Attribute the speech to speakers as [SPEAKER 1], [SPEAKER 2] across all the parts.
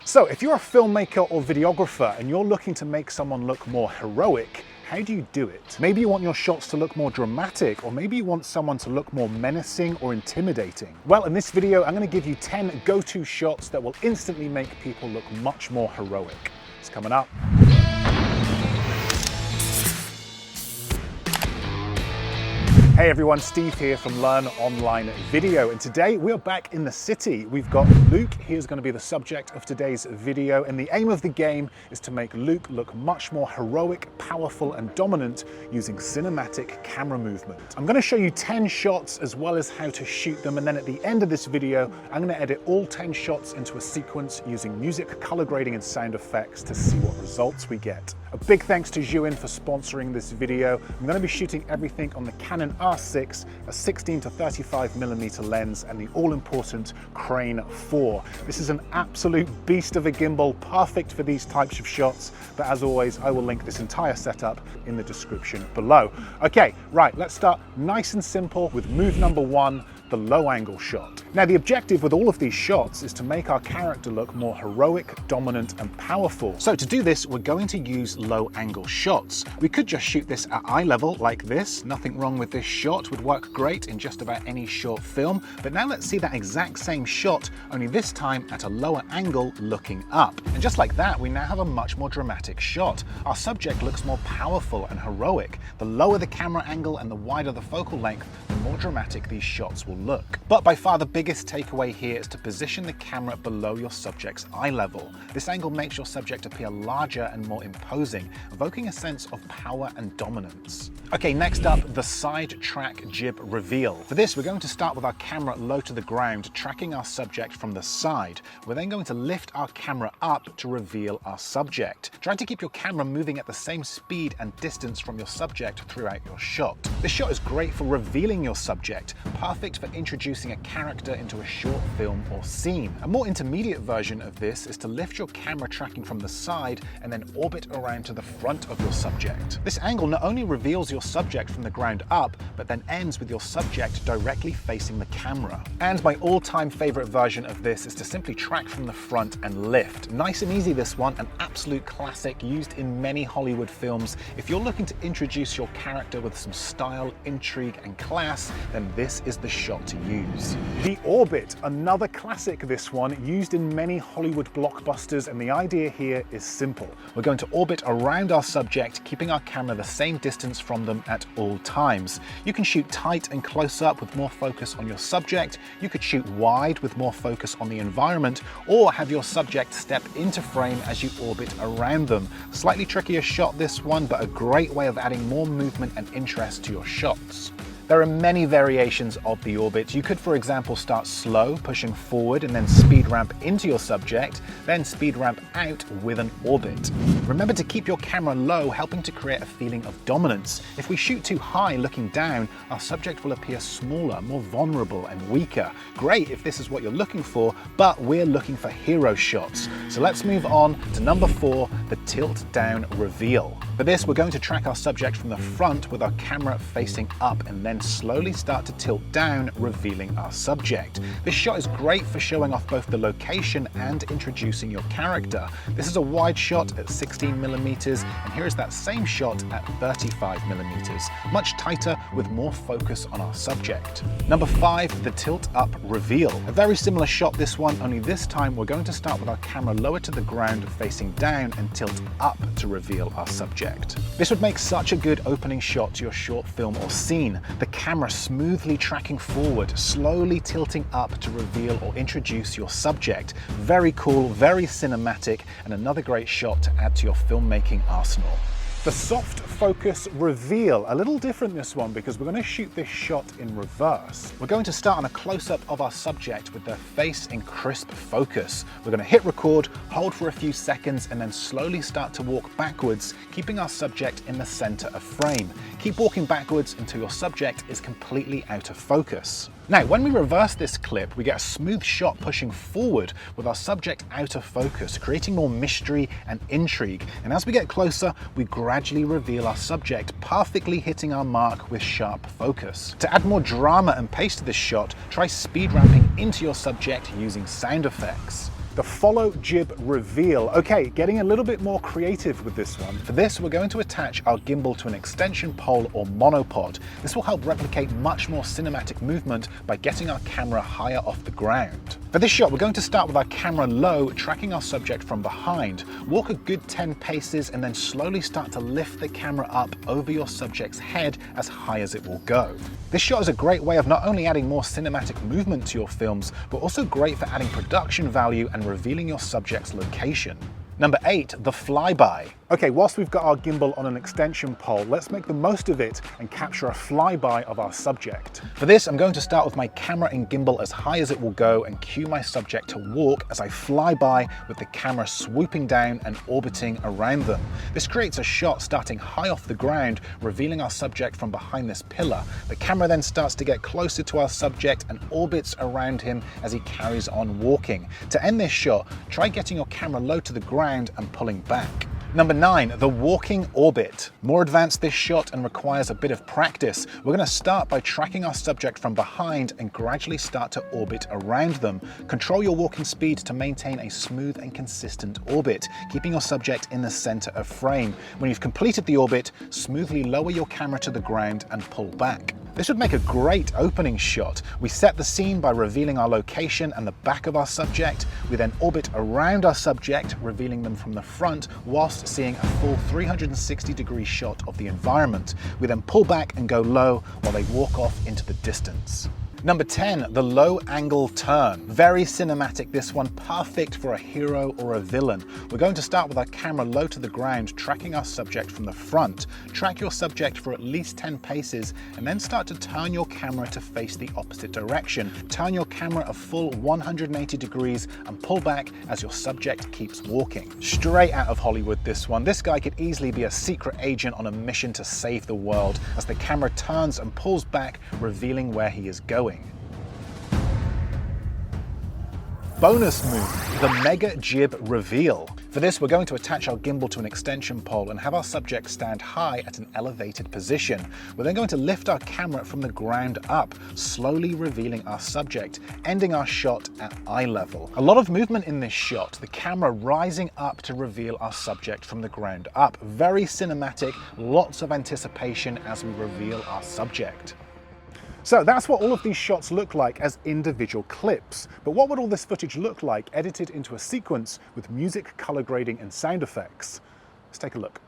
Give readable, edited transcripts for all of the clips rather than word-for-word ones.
[SPEAKER 1] So if you're a filmmaker or videographer and you're looking to make someone look more heroic, how do you do it? Maybe you want your shots to look more dramatic, or maybe you want someone to look more menacing or intimidating. Well, in this video, I'm going to give you 10 go-to shots that will instantly make people look much more heroic. It's coming up. Hey everyone, Steve here from Learn Online Video, and today we're back in the city. We've got Luke. He is going to be the subject of today's video, and the aim of the game is to make Luke look much more heroic, powerful and dominant using cinematic camera movement. I'm going to show you 10 shots as well as how to shoot them, and then at the end of this video I'm going to edit all 10 shots into a sequence using music, color grading and sound effects to see what results we get. A big thanks to Zhuin for sponsoring this video. I'm going to be shooting everything on the Canon R6, a 16 to 35mm lens and the all-important Crane 4. This is an absolute beast of a gimbal, perfect for these types of shots, but as always I will link this entire setup in the description below. Okay, right, let's start nice and simple with move number 1, the low angle shot. Now the objective with all of these shots is to make our character look more heroic, dominant and powerful. So to do this we're going to use low angle shots. We could just shoot this at eye level like this. Nothing wrong with this shot, would work great in just about any short film. But now let's see that exact same shot, only this time at a lower angle looking up. And just like that we now have a much more dramatic shot. Our subject looks more powerful and heroic. The lower the camera angle and the wider the focal length, the more dramatic these shots will look. But by far the biggest takeaway here is to position the camera below your subject's eye level. This angle makes your subject appear larger and more imposing, evoking a sense of power and dominance. Okay, next up, the side track Jib Reveal. For this, we're going to start with our camera low to the ground, tracking our subject from the side. We're then going to lift our camera up to reveal our subject. Try to keep your camera moving at the same speed and distance from your subject throughout your shot. This shot is great for revealing your subject, perfect for introducing a character into a short film or scene. A more intermediate version of this is to lift your camera tracking from the side and then orbit around to the front of your subject. This angle not only reveals your subject from the ground up, but then ends with your subject directly facing the camera. And my all-time favorite version of this is to simply track from the front and lift. Nice and easy this one, an absolute classic used in many Hollywood films. If you're looking to introduce your character with some style, intrigue and class, then this is the shot to use. The orbit, another classic this one, used in many Hollywood blockbusters, and the idea here is simple. We're going to orbit around our subject, keeping our camera the same distance from them at all times. You can shoot tight and close up with more focus on your subject, you could shoot wide with more focus on the environment, or have your subject step into frame as you orbit around them. Slightly trickier shot this one, but a great way of adding more movement and interest to your shots. There are many variations of the orbit. You could, for example, start slow, pushing forward, and then speed ramp into your subject, then speed ramp out with an orbit. Remember to keep your camera low, helping to create a feeling of dominance. If we shoot too high looking down, our subject will appear smaller, more vulnerable and weaker. Great if this is what you're looking for, but we're looking for hero shots. So let's move on to number 4, the tilt down reveal. For this, we're going to track our subject from the front with our camera facing up and then slowly start to tilt down, revealing our subject. This shot is great for showing off both the location and introducing your character. This is a wide shot at 16mm, and here is that same shot at 35mm, much tighter with more focus on our subject. Number 5, the tilt up reveal. A very similar shot this one, only this time we're going to start with our camera lower to the ground facing down and tilt up to reveal our subject. This would make such a good opening shot to your short film or scene. The camera smoothly tracking forward, slowly tilting up to reveal or introduce your subject. Very cool, very cinematic, and another great shot to add to your filmmaking arsenal. The soft focus reveal, a little different this one because we're going to shoot this shot in reverse. We're going to start on a close-up of our subject with their face in crisp focus. We're going to hit record, hold for a few seconds, and then slowly start to walk backwards, keeping our subject in the center of frame. Keep walking backwards until your subject is completely out of focus. Now, when we reverse this clip, we get a smooth shot pushing forward with our subject out of focus, creating more mystery and intrigue. And as we get closer, we gradually reveal our subject, perfectly hitting our mark with sharp focus. To add more drama and pace to this shot, try speed ramping into your subject using sound effects. the Follow Jib Reveal. Okay, getting a little bit more creative with this one. For this, we're going to attach our gimbal to an extension pole or monopod. This will help replicate much more cinematic movement by getting our camera higher off the ground. For this shot, we're going to start with our camera low, tracking our subject from behind. Walk a good 10 paces and then slowly start to lift the camera up over your subject's head as high as it will go. This shot is a great way of not only adding more cinematic movement to your films, but also great for adding production value and revealing your subject's location. Number 8, the Flyby. Okay, whilst we've got our gimbal on an extension pole, let's make the most of it and capture a flyby of our subject. For this, I'm going to start with my camera and gimbal as high as it will go and cue my subject to walk as I fly by with the camera swooping down and orbiting around them. This creates a shot starting high off the ground, revealing our subject from behind this pillar. The camera then starts to get closer to our subject and orbits around him as he carries on walking. To end this shot, try getting your camera low to the ground and pulling back. Number 9, the walking orbit. More advanced this shot and requires a bit of practice. We're going to start by tracking our subject from behind and gradually start to orbit around them. Control your walking speed to maintain a smooth and consistent orbit, keeping your subject in the center of frame. When you've completed the orbit, smoothly lower your camera to the ground and pull back. This would make a great opening shot. We set the scene by revealing our location and the back of our subject. We then orbit around our subject, revealing them from the front, whilst seeing a full 360-degree shot of the environment. We then pull back and go low while they walk off into the distance. Number 10, the low angle turn. Very cinematic, this one, perfect for a hero or a villain. We're going to start with our camera low to the ground, tracking our subject from the front. Track your subject for at least 10 paces and then start to turn your camera to face the opposite direction. Turn your camera a full 180 degrees and pull back as your subject keeps walking. Straight out of Hollywood, this one. This guy could easily be a secret agent on a mission to save the world as the camera turns and pulls back, revealing where he is going. Bonus move, the Mega Jib Reveal. For this, we're going to attach our gimbal to an extension pole and have our subject stand high at an elevated position. We're then going to lift our camera from the ground up, slowly revealing our subject, ending our shot at eye level. A lot of movement in this shot, the camera rising up to reveal our subject from the ground up. Very cinematic, lots of anticipation as we reveal our subject. So that's what all of these shots look like as individual clips. But what would all this footage look like edited into a sequence with music, color grading, and sound effects? Let's take a look.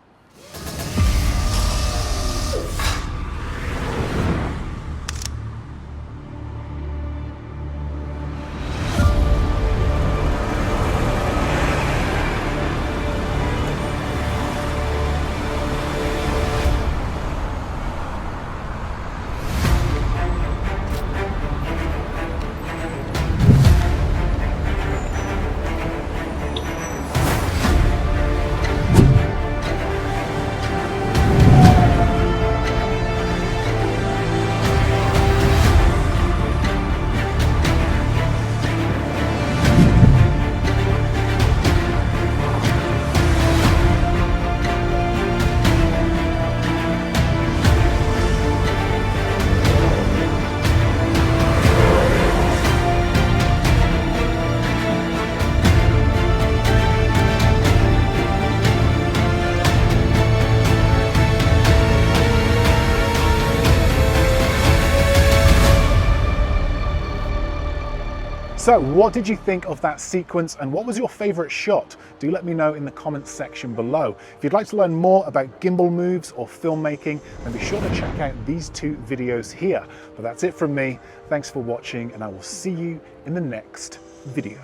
[SPEAKER 1] So what did you think of that sequence and what was your favorite shot? Do let me know in the comments section below. If you'd like to learn more about gimbal moves or filmmaking, then be sure to check out these 2 videos here. But that's it from me. Thanks for watching and I will see you in the next video.